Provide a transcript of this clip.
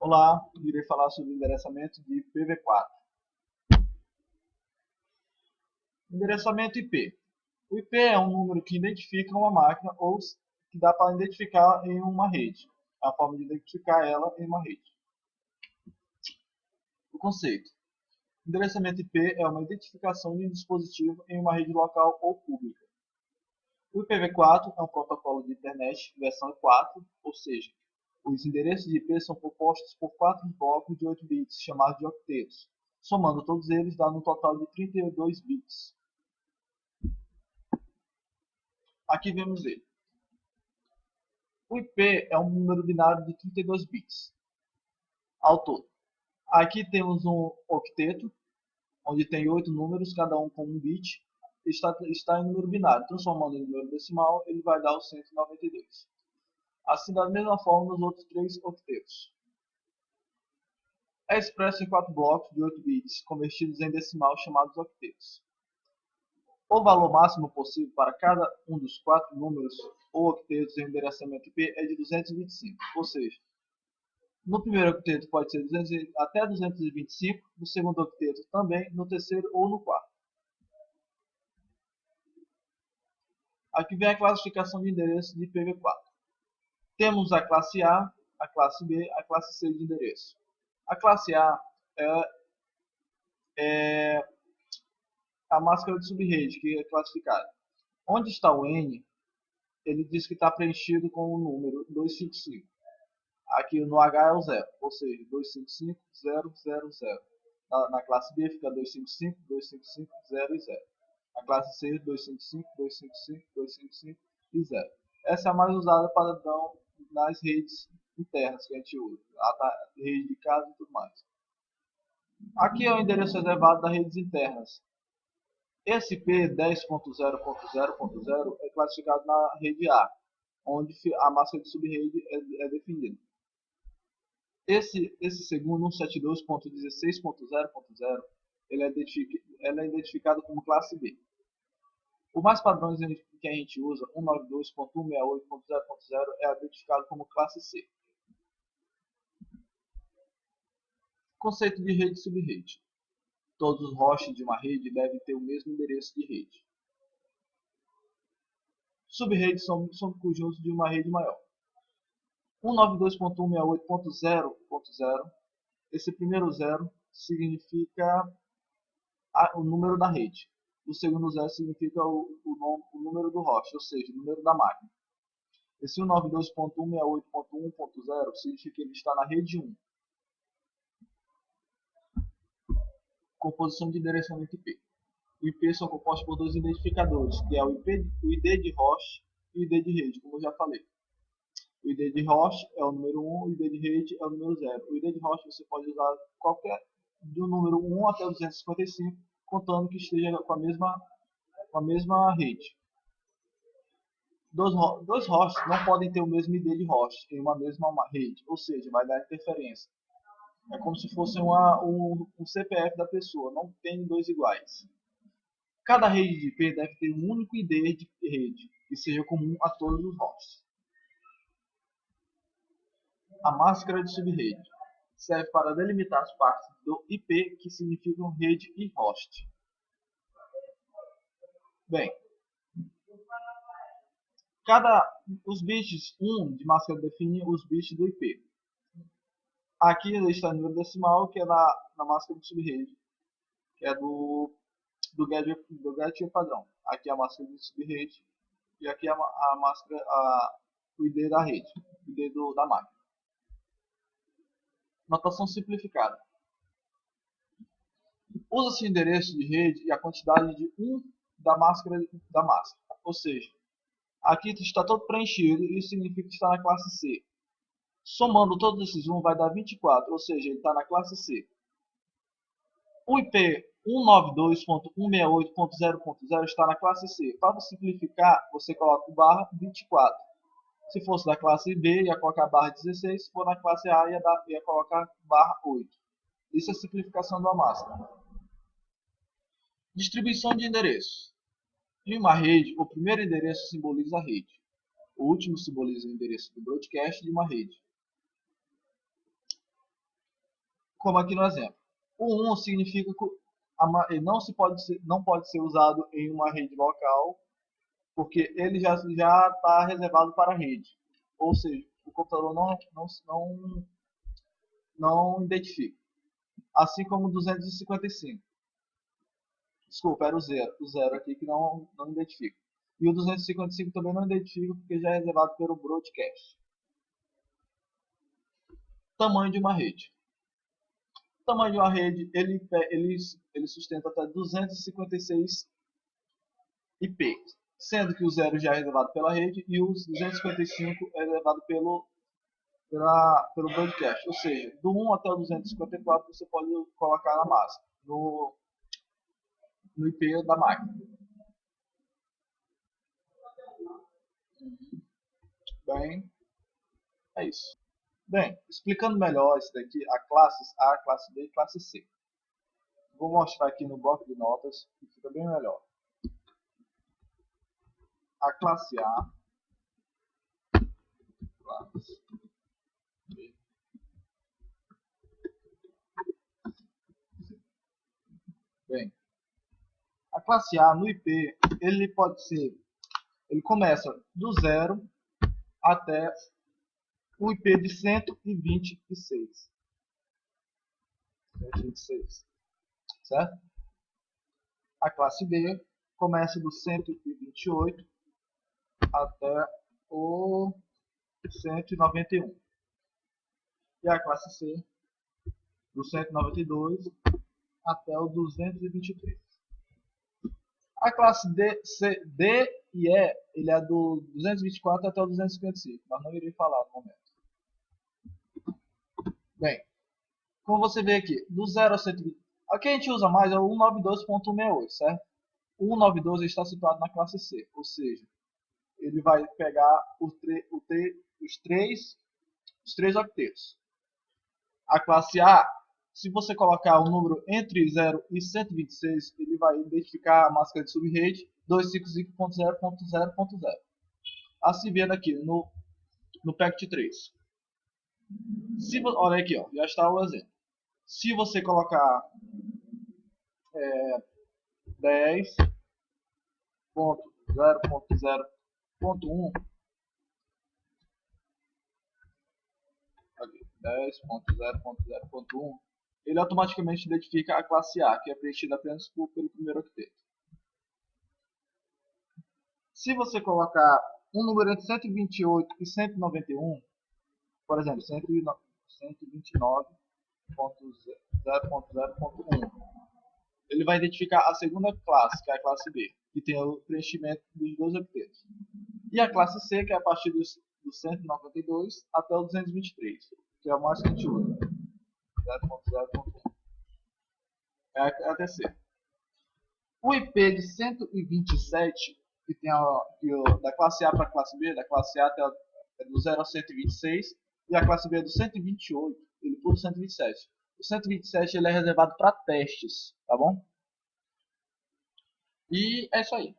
Olá, irei falar sobre o endereçamento de IPv4. Endereçamento IP. O IP é um número que identifica uma máquina ou que dá para identificar em uma rede. É a forma de identificar ela em uma rede. O conceito. Endereçamento IP é uma identificação de um dispositivo em uma rede local ou pública. O IPv4 é um protocolo de internet versão 4, ou seja, os endereços de IP são compostos por 4 blocos de 8 bits, chamados de octetos. Somando todos eles, dá um total de 32 bits. Aqui vamos ver. O IP é um número binário de 32 bits ao todo. Aqui temos um octeto, onde tem 8 números, cada um com 1 bit. Está em número binário. Transformando em número decimal, ele vai dar o 192. Assim, da mesma forma nos outros 3 octetos. É expresso em 4 blocos de 8 bits, convertidos em decimal, chamados octetos. O valor máximo possível para cada um dos 4 números ou octetos em endereçamento IP é de 225, ou seja, no primeiro octeto pode ser até 225, no segundo octeto também, no terceiro ou no quarto. Aqui vem a classificação de endereço de IPv4. Temos a classe A, a classe B, a classe C de endereço. A classe A é a máscara de subrede, que é classificada. Onde está o N, ele diz que está preenchido com o número 255. Aqui no H é o 0, ou seja, 255, 0, 0, 0. Na classe B fica 255, 255, 0 e 0. Na classe C, 255, 255, 255 e 0. Essa é a mais usada padrão nas redes internas que a gente usa, a rede de casa e tudo mais. Aqui é o endereço reservado das redes internas. Esse IP 10.0.0.0 é classificado na rede A, onde a máscara de subrede é definida. Esse segundo 172.16.0.0 ele é identificado como classe B. O mais padrões que a gente usa, 192.168.0.0, é identificado como classe C. Conceito de rede e subrede. Todos os hosts de uma rede devem ter o mesmo endereço de rede. Subredes são subconjuntos de uma rede maior. 192.168.0.0, esse primeiro zero significa o número da rede. O segundo zero significa o número do host, ou seja, o número da máquina. Esse 192.168.1.0 significa que ele está na rede 1. Composição de endereçamento IP. O IP são compostos por dois identificadores, que é o ID de host e o ID de rede, como eu já falei. O ID de host é o número 1, o ID de rede é o número 0. O ID de host você pode usar qualquer do número 1 até o 255, contando que esteja com a mesma rede. Dois hosts não podem ter o mesmo ID de host em uma mesma rede, ou seja, vai dar interferência. É como se fosse um CPF da pessoa, não tem dois iguais. Cada rede de IP deve ter um único ID de rede, que seja comum a todos os hosts. A máscara de subrede serve para delimitar as partes do IP que significam rede e host. Bem, os bits 1 de máscara define os bits do IP. Aqui está o número decimal, que é na máscara de subrede, que é do get padrão. Aqui é a máscara de subrede e aqui é a máscara, o ID da rede, o ID da máquina. Notação simplificada. Usa-se o endereço de rede e a quantidade de 1 da máscara. Ou seja, aqui está todo preenchido e isso significa que está na classe C. Somando todos esses 1 vai dar 24, ou seja, ele está na classe C. O IP 192.168.0.0 está na classe C. Para simplificar, você coloca o barra 24. Se fosse da classe B, ia colocar barra 16. Se for na classe A, ia colocar barra 8. Isso é a simplificação da máscara. Distribuição de endereços. Em uma rede, o primeiro endereço simboliza a rede. O último simboliza o endereço do broadcast de uma rede. como aqui no exemplo. O 1 significa que ele não pode ser usado em uma rede local, porque ele já está reservado para a rede. Ou seja, o computador não identifica. Assim como o 255. Desculpa, era o 0 aqui que não identifica. E o 255 também não identifica porque já é reservado pelo broadcast. Tamanho de uma rede. O tamanho de uma rede, ele sustenta até 256 IP, sendo que o 0 já é reservado pela rede e os 255 é reservado pelo broadcast. Ou seja, do 1 até o 254 você pode colocar na massa, no IP da máquina. Bem, é isso. Bem, explicando melhor isso daqui, a classes A, classe B e classe C. Vou mostrar aqui no bloco de notas, que fica bem melhor. A classe A, classe B. Bem, a classe A no IP, ele começa do 0 até o IP de 126. 126. Certo? A classe B começa do 128 até o 191. E a classe C do 192 até o 223. A classe D e E, ele é do 224 até o 255, mas não irei falar no momento. Bem, como você vê aqui, do 0 a 120, aqui a gente usa mais é o 192.168, certo? O 192 está situado na classe C, ou seja, ele vai pegar os três octetos. A classe A, se você colocar o número entre 0 e 126, ele vai identificar a máscara de subrede 255.0.0.0. Assim vendo aqui no PACT 3. Olha aqui, ó, já está o exemplo. Se você colocar 10.0.0.1, 10.0.0.1, ele automaticamente identifica a classe A, que é preenchida apenas pelo primeiro octeto. Se você colocar um número entre 128 e 191, por exemplo, 129.0.0.1, ele vai identificar a segunda classe, que é a classe B, que tem o preenchimento dos dois octetos. E a classe C, que é a partir do 192 até o 223, que é o mais que a gente usa. 0.0.1. É a terceira. O IP de 127, que tem da classe A para a classe B, da classe A é do 0 a 126, e a classe B é do 128, ele pula o 127. O 127 ele é reservado para testes, tá bom? E é isso aí.